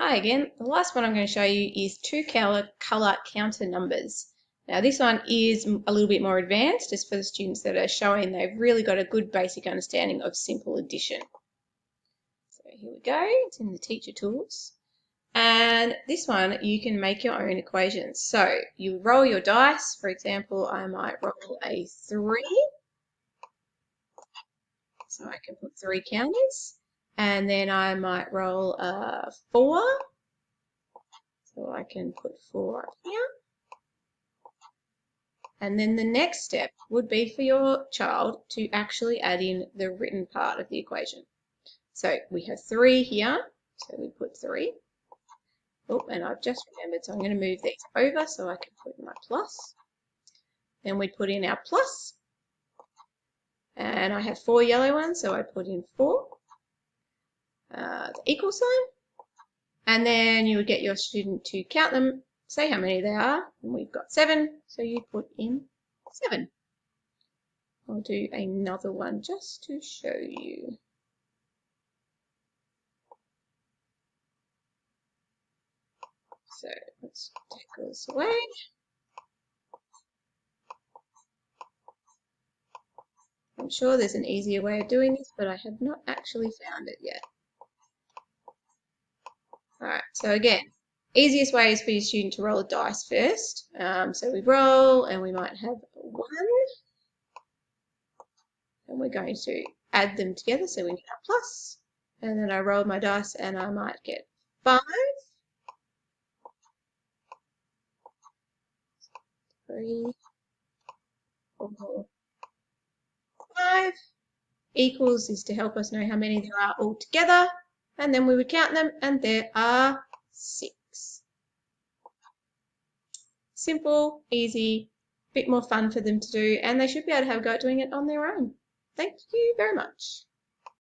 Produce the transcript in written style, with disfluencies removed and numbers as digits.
Hi again. The last one I'm going to show you is two colour counter numbers. Now this one is a little bit more advanced, just for the students that are showing they've really got a good basic understanding of simple addition. So here we go, it's in the teacher tools. And this one you can make your own equations. So you roll your dice. For example, I might roll a 3. So I can put 3 counters. And then I might roll a 4. So I can put 4 up here. And then the next step would be for your child to actually add in the written part of the equation. So we have 3 here, so we put 3. Oh, and I've just remembered, so I'm going to move these over so I can put my plus. Then we put in our plus. And I have 4 yellow ones, so I put in 4. The equal sign. And then you would get your student to count them, say how many there are, and we've got 7, so you put in 7. I'll do another one just to show you. So let's take this away. I'm sure there's an easier way of doing this, but I have not actually found it yet. Alright, so again, easiest way is for your student to roll a dice first. So we roll and we might have 1. And we're going to add them together, so we need a plus. And then I roll my dice and I might get 5. 3, 4, 5. Equals is to help us know how many there are all together. And then we would count them, and there are 6. Simple, easy, bit more fun for them to do, and they should be able to have a go at doing it on their own. Thank you very much.